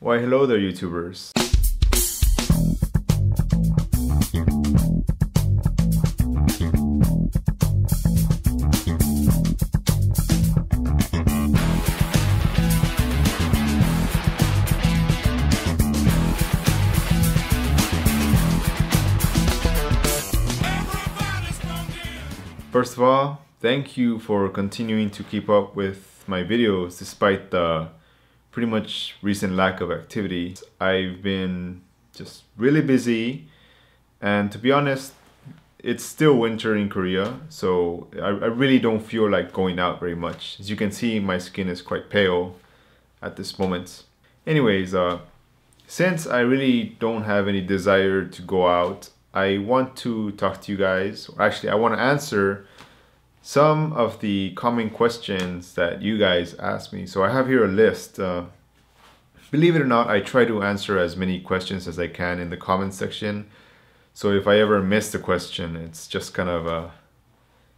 Why hello there, YouTubers. First of all, thank you for continuing to keep up with my videos despite the pretty much recent lack of activity. I've been just really busy, and to be honest, it's still winter in Korea, so I really don't feel like going out very much. As you can see, my skin is quite pale at this moment. Anyways, since I really don't have any desire to go out, I want to talk to you guys, or actually I want to answer some of the common questions that you guys ask me. So I have here a list. Believe it or not, I try to answer as many questions as I can in the comment section. So if I ever miss the question, it's just kind of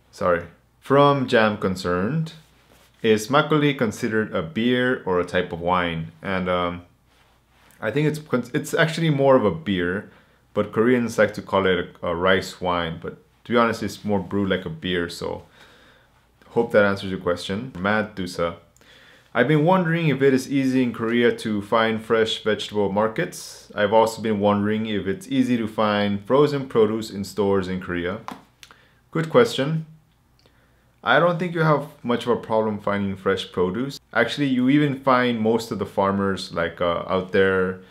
sorry. From Jam Concerned, is makgeolli considered a beer or a type of wine? And I think it's actually more of a beer, but Koreans like to call it a rice wine. But to be honest, it's more brewed like a beer. So hope that answers your question. Mad Dusa. I've been wondering if it is easy in Korea to find fresh vegetable markets. I've also been wondering if it's easy to find frozen produce in stores in Korea. Good question. I don't think you have much of a problem finding fresh produce. Actually, you even find most of the farmers out there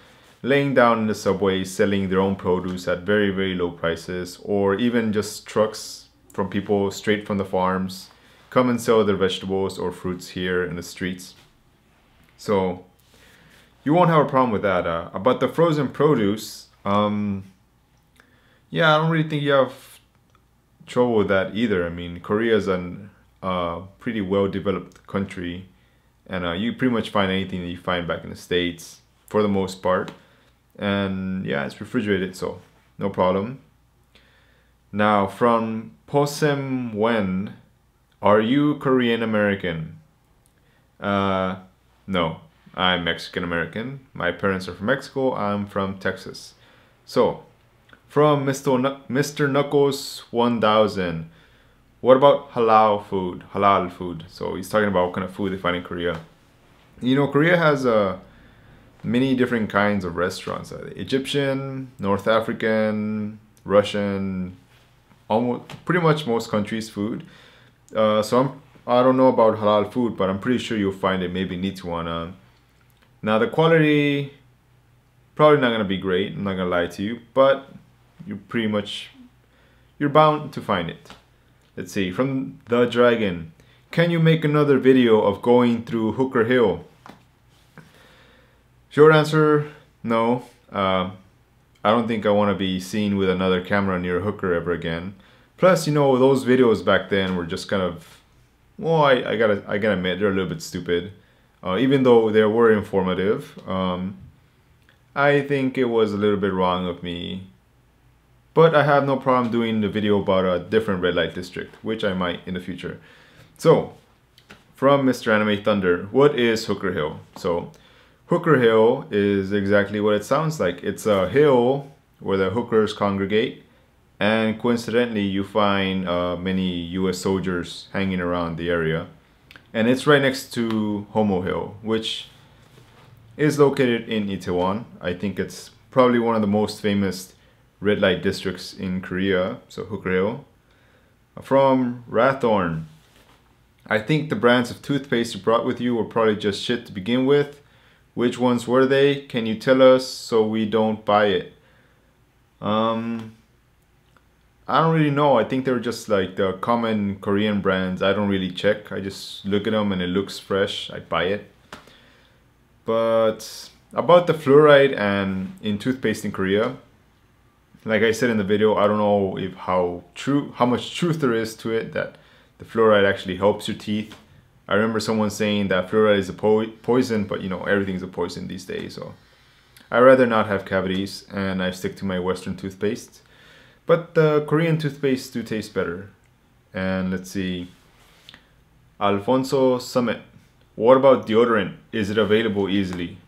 laying down in the subway selling their own produce at very, very low prices, or even just trucks from people straight from the farms come and sell their vegetables or fruits here in the streets. So you won't have a problem with that. About the frozen produce, yeah, I don't really think you have trouble with that either. I mean, Korea is a pretty well-developed country, and you pretty much find anything that you find back in the States for the most part. And yeah, it's refrigerated, so no problem. Now from Posem Wen, are you Korean American? No, I'm Mexican American. My parents are from Mexico. I'm from Texas. So from Mr. Knuckles 1000, what about halal food? Halal food. So he's talking about what kind of food they find in Korea. You know, Korea has many different kinds of restaurants. Egyptian, North African, Russian, almost pretty much most countries' food. So I don't know about halal food, but I'm pretty sure you'll find it maybe in Itaewon. Now the quality probably not gonna be great. I'm not gonna lie to you, but you're bound to find it. Let's see, from the Dragon, can you make another video of going through Hooker Hill? Short answer, no. I don't think I want to be seen with another camera near Hooker ever again. Plus, you know, those videos back then were just kind of, well, I gotta admit, they're a little bit stupid. Even though they were informative, I think it was a little bit wrong of me. But I have no problem doing the video about a different red light district, which I might in the future. So, from Mr. Anime Thunder, what is Hooker Hill? So, Hooker Hill is exactly what it sounds like. It's a hill where the hookers congregate, and coincidentally you find many US soldiers hanging around the area. And it's right next to Homo Hill, which is located in Itaewon. I think it's probably one of the most famous red light districts in Korea, so Hooker Hill. From Rathorn, I think the brands of toothpaste you brought with you were probably just shit to begin with. Which ones were they? Can you tell us so we don't buy it? I don't really know. I think they're just like the common Korean brands. I don't really check. I just look at them and it looks fresh. I buy it. But about the fluoride and in toothpaste in Korea, like I said in the video, I don't know how much truth there is to it that the fluoride actually helps your teeth. I remember someone saying that fluoride is a poison, but you know, everything's a poison these days. So I'd rather not have cavities, and I stick to my Western toothpaste. But the Korean toothpaste do taste better. And let's see, Alfonso Summit, what about deodorant? Is it available easily?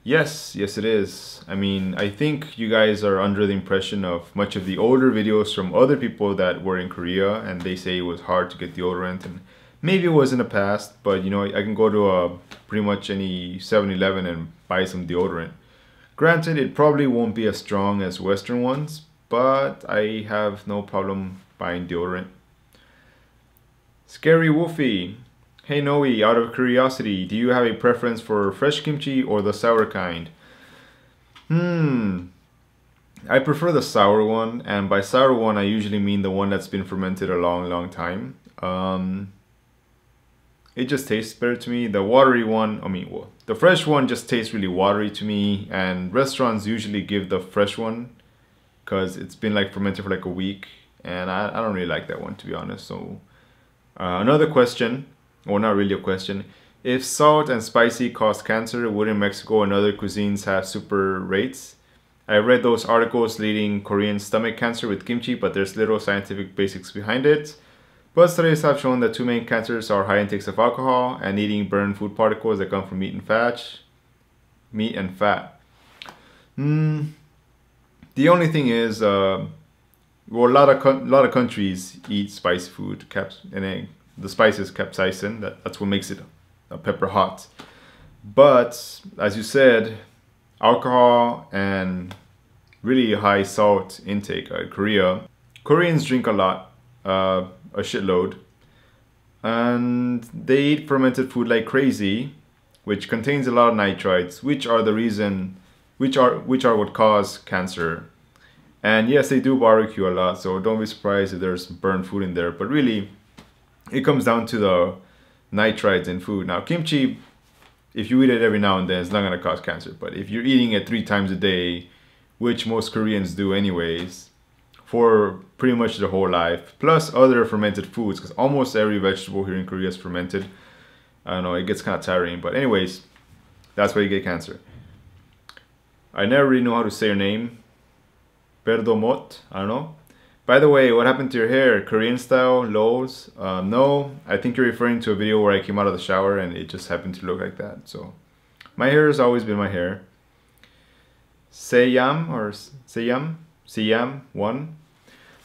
Yes, yes it is. I mean, I think you guys are under the impression of much of the older videos from other people that were in Korea and they say it was hard to get deodorant, and maybe it was in the past, but you know, I can go to pretty much any 7-Eleven and buy some deodorant. Granted, it probably won't be as strong as Western ones, but I have no problem buying deodorant. Scary Wolfie. Hey Noe, out of curiosity, do you have a preference for fresh kimchi or the sour kind? I prefer the sour one, and by sour one I usually mean the one that's been fermented a long, long time. It just tastes better to me. The watery one, well, the fresh one just tastes really watery to me, and restaurants usually give the fresh one because it's been like fermented for like a week, and I don't really like that one, to be honest. So another question, or not really a question: if salt and spicy cause cancer, wouldn't Mexico and other cuisines have super rates? I read those articles leading Korean stomach cancer with kimchi, but there's little scientific basics behind it. But studies have shown that two main cancers are high intakes of alcohol and eating burned food particles that come from meat and fat. The only thing is, well, a lot of countries eat spicy food, and the spice is capsaicin. That's what makes it a pepper hot. But as you said, alcohol and really high salt intake. Koreans drink a lot, a shitload, and they eat fermented food like crazy, which contains a lot of nitrites, which are what cause cancer. And yes, they do barbecue a lot, so don't be surprised if there's burnt food in there. But really, it comes down to the nitrites in food. Now, kimchi, if you eat it every now and then, it's not gonna cause cancer. But if you're eating it 3 times a day, which most Koreans do anyways, for pretty much their whole life, plus other fermented foods, because almost every vegetable here in Korea is fermented. I don't know, it gets kind of tiring, but anyways, that's why you get cancer. I never really know how to say your name. Perdomot, I don't know. By the way, what happened to your hair? Korean style, lows? No, I think you're referring to a video where I came out of the shower and it just happened to look like that. So, my hair has always been my hair. Seyam 1.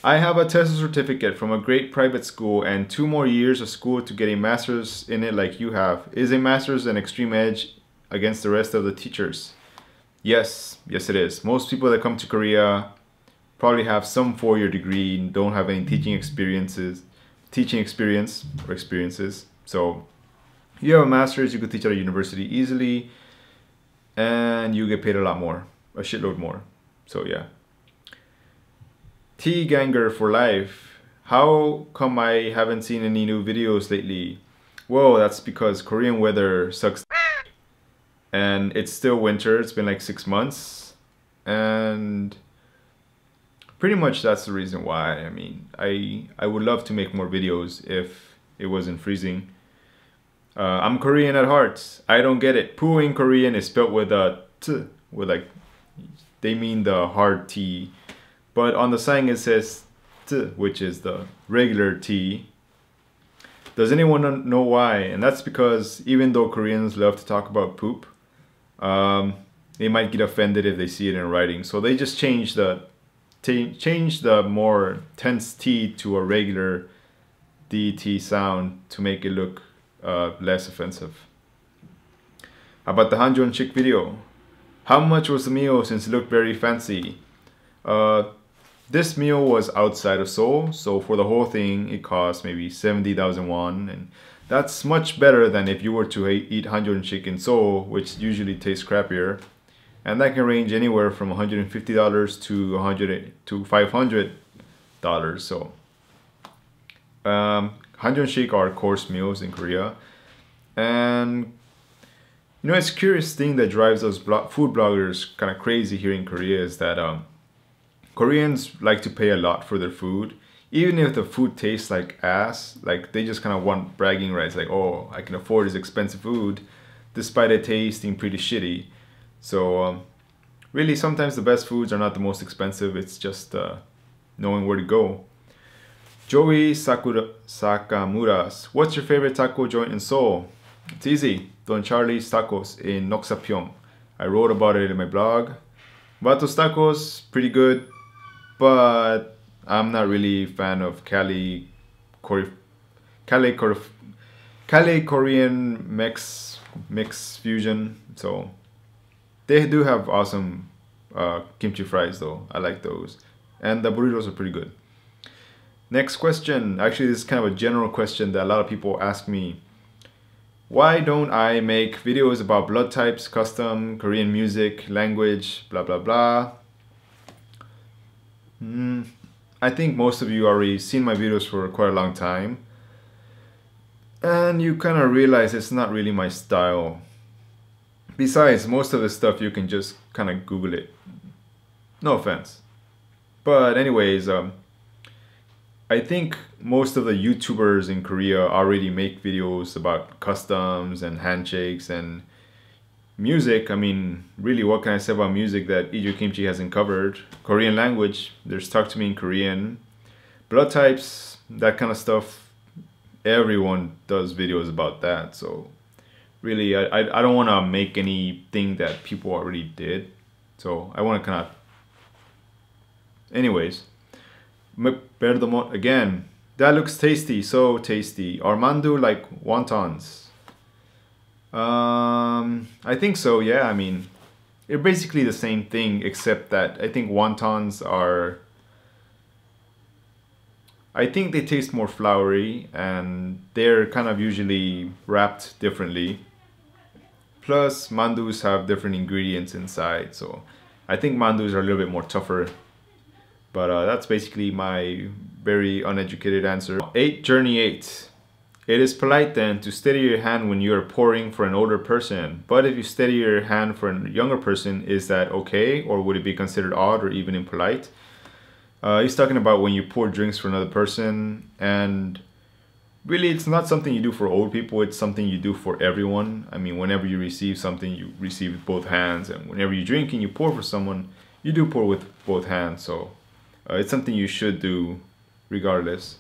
I have a TESOL certificate from a great private school and 2 more years of school to get a master's in it like you have. Is a master's an extreme edge against the rest of the teachers? Yes, yes it is. Most people that come to Korea probably have some 4-year degree, don't have any teaching experience. So you have a master's, you could teach at a university easily, and you get paid a lot more, a shitload more. So yeah. T-Ganger for life. How come I haven't seen any new videos lately? Well, that's because Korean weather sucks. And it's still winter, it's been like 6 months. And pretty much that's the reason why. I mean, I would love to make more videos if it wasn't freezing. I'm Korean at heart. I don't get it. Poo in Korean is spelled with a T, with like, they mean the hard T. But on the sign it says T, which is the regular T. Does anyone know why? And that's because even though Koreans love to talk about poop, they might get offended if they see it in writing. So they just change the more tense T to a regular DT sound to make it look less offensive. How about the Hanjon chick video? How much was the meal since it looked very fancy? This meal was outside of Seoul, so for the whole thing it cost maybe 70,000 won, and that's much better than if you were to eat Hanjon chick in Seoul, which usually tastes crappier. And that can range anywhere from $150 to $500. So Hanjon chick are course meals in Korea. And you know, it's a curious thing that drives those food bloggers kind of crazy here in Korea is that Koreans like to pay a lot for their food, even if the food tastes like ass. Like they just kind of want bragging rights, like, oh, I can afford this expensive food despite it tasting pretty shitty. So really sometimes the best foods are not the most expensive, it's just knowing where to go. Joey Sakamuras, what's your favorite taco joint in Seoul? It's easy, Don Charlie's Tacos in Noksapyeong. I wrote about it in my blog. Vatos tacos, pretty good, but I'm not really a fan of Cali, Korean mix fusion. So they do have awesome kimchi fries though. I like those. And the burritos are pretty good. Next question. Actually, this is kind of a general question that a lot of people ask me. Why don't I make videos about blood types, custom, Korean music, language, blah, blah, blah? I think most of you already seen my videos for quite a long time. And you kind of realize it's not really my style. Besides, most of the stuff you can just kind of Google it. No offense. But anyways, I think most of the YouTubers in Korea already make videos about customs and handshakes and music. I mean, really, what can I say about music that Iju Kimchi hasn't covered? Korean language, there's Talk to Me in Korean. Blood types, that kind of stuff. Everyone does videos about that. So really, I don't want to make anything that people already did. So I want to kind of... Anyways. Perdomo again. That looks tasty, so tasty. Are mandu like wontons? I think so, yeah. I mean, they're basically the same thing, except that I think wontons are... I think they taste more floury, and they're kind of usually wrapped differently. Plus, mandus have different ingredients inside, so I think mandus are a little bit more tougher. But that's basically my very uneducated answer. Journey 8. It is polite then to steady your hand when you are pouring for an older person. But if you steady your hand for a younger person, is that okay? Or would it be considered odd or even impolite? He's talking about when you pour drinks for another person. And really, it's not something you do for old people. It's something you do for everyone. I mean, whenever you receive something, you receive with both hands. And whenever you drink and you pour for someone, you do pour with both hands. So it's something you should do regardless.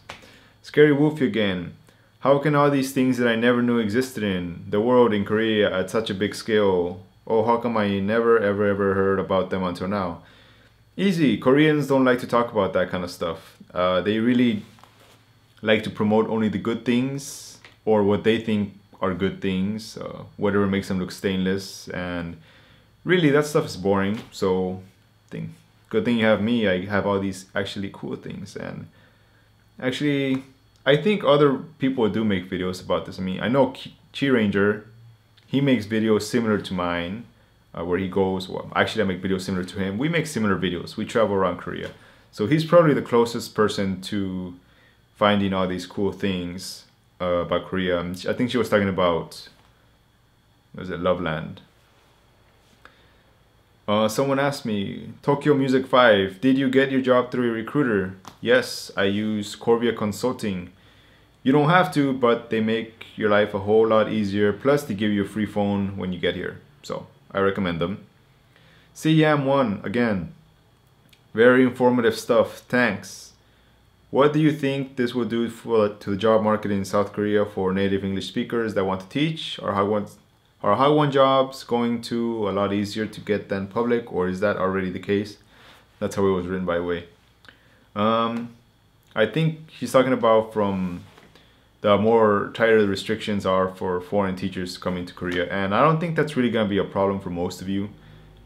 Scary Wolfie again. How can all these things that I never knew existed in the world in Korea at such a big scale? Oh, how come I never ever heard about them until now? Easy. Koreans don't like to talk about that kind of stuff. They really like to promote only the good things or what they think are good things, whatever makes them look stainless. And really, that stuff is boring. So, good thing you have me. I have all these actually cool things. And actually, I think other people do make videos about this. I mean, I know Chi Ranger, he makes videos similar to mine, where he goes, well, actually I make videos similar to him. We make similar videos. We travel around Korea. So he's probably the closest person to finding all these cool things about Korea. I think she was talking about, was it Loveland? Someone asked me, Tokyo Music 5, did you get your job through a recruiter? Yes, I use Corvia Consulting. You don't have to, but they make your life a whole lot easier. Plus, they give you a free phone when you get here. So, I recommend them. CYAM1, again. Very informative stuff. Thanks. What do you think this will do to the job market in South Korea for native English speakers that want to teach? Are Hagwon jobs going to a lot easier to get than public, or is that already the case? That's how it was written, by the way. I think he's talking about from the more tighter the restrictions are for foreign teachers coming to Korea, and I don't think that's really gonna be a problem for most of you.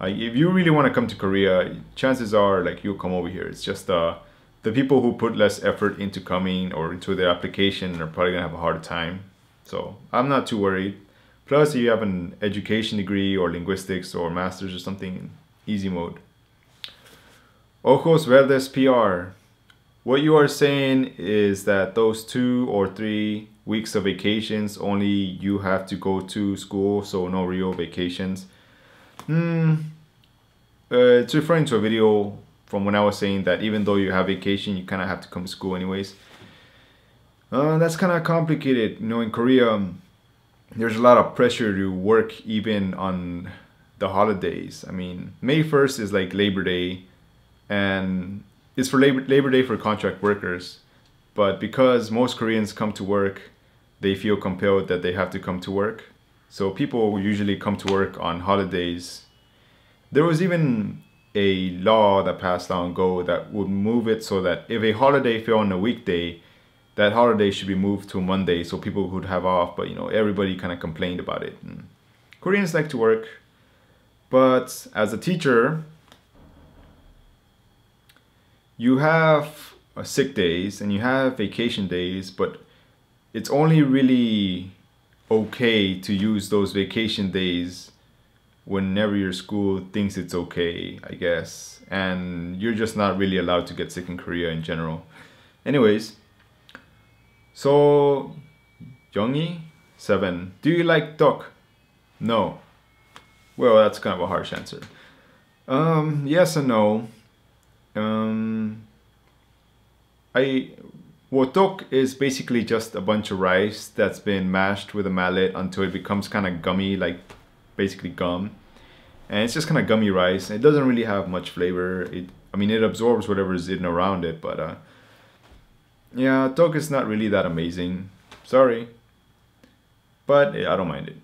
If you really want to come to Korea, chances are like you'll come over here. It's just the people who put less effort into coming or into their application are probably gonna have a harder time. So I'm not too worried. Plus, if you have an education degree or linguistics or masters or something, easy mode. Ojos Verdes PR. What you are saying is that those 2 or 3 weeks of vacations only you have to go to school, so no real vacations. It's referring to a video from when I was saying that even though you have vacation, you kind of have to come to school anyways. That's kind of complicated. You know, in Korea, there's a lot of pressure to work even on the holidays. I mean, May 1st is like Labor Day, and it's for Labor Day for contract workers. But because most Koreans come to work, they feel compelled that they have to come to work. So people usually come to work on holidays There was even a law that passed long ago that would move it so that if a holiday fell on a weekday, that holiday should be moved to Monday so people would have off. But you know, everybody kind of complained about it. And Koreans like to work, but as a teacher, you have sick days and you have vacation days, but it's only really okay to use those vacation days whenever your school thinks it's okay, I guess. And you're just not really allowed to get sick in Korea in general. Anyways, so Youngie 7, do you like duck? No. Well, that's kind of a harsh answer. Yes and no. Wotok is basically just a bunch of rice that's been mashed with a mallet until it becomes kind of gummy, like basically gum. And it's just kind of gummy rice. It doesn't really have much flavor. I mean, it absorbs whatever is in around it, but yeah, tok is not really that amazing. Sorry. But I don't mind it.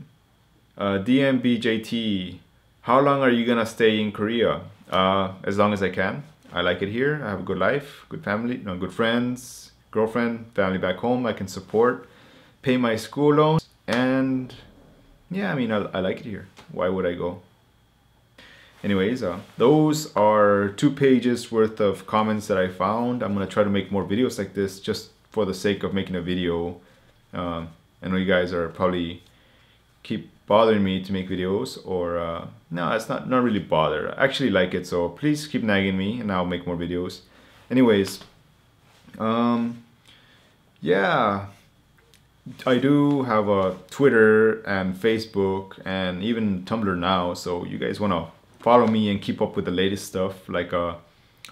DMBJT, how long are you gonna stay in Korea? As long as I can. I like it here. I have a good life, good family, no, good friends, girlfriend, family back home I can support, pay my school loans, and yeah, I mean, I like it here. Why would I go? Anyways, those are 2 pages worth of comments that I found. I'm gonna try to make more videos like this just for the sake of making a video. I know you guys are probably keep bothering me to make videos, or no, it's not really bother. I actually like it, so please keep nagging me and I'll make more videos. Anyways, yeah, I do have a Twitter and Facebook and even Tumblr now, so you guys want to follow me and keep up with the latest stuff, like a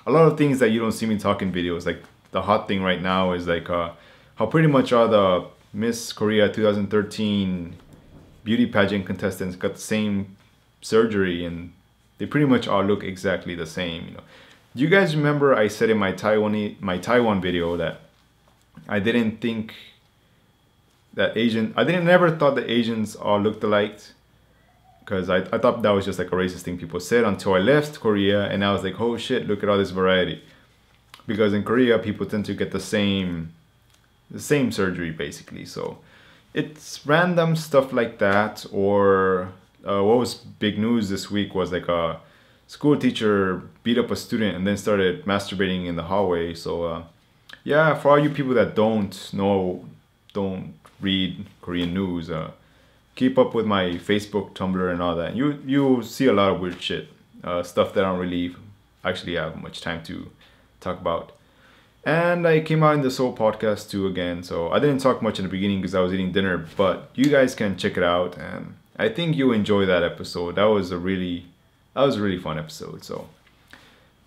lot of things that you don't see me talk in videos. Like the hot thing right now is like how pretty much all the Miss Korea 2013 beauty pageant contestants got the same surgery and they pretty much all look exactly the same. You know, do you guys remember I said in my Taiwan video that I didn't think that never thought that Asians all looked alike, because I thought that was just like a racist thing people said until I left Korea and I was like, oh shit, look at all this variety. Because in Korea people tend to get the same surgery basically. So it's random stuff like that. Or what was big news this week was like a school teacher beat up a student and then started masturbating in the hallway. So yeah, for all you people that don't read Korean news, keep up with my Facebook, Tumblr, and all that. You'll see a lot of weird shit, stuff that I don't really actually have much time to talk about. And I came out in the Seoul podcast too again, so I didn't talk much in the beginning because I was eating dinner, but you guys can check it out, and I think you'll enjoy that episode. That was a really fun episode. So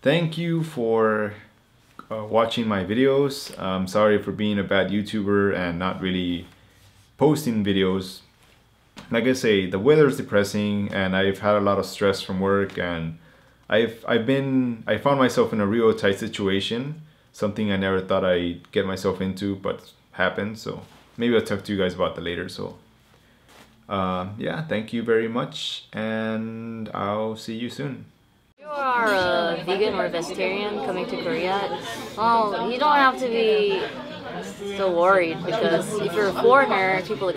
thank you for watching my videos. I'm sorry for being a bad YouTuber and not really posting videos. Like I say, the weather is depressing and I've had a lot of stress from work, and I found myself in a real tight situation, something I never thought I'd get myself into, but happened. So maybe I'll talk to you guys about that later. So yeah, thank you very much and I'll see you soon. If you are a vegan or vegetarian coming to Korea, well, you don't have to be so worried, because if you're a foreigner, people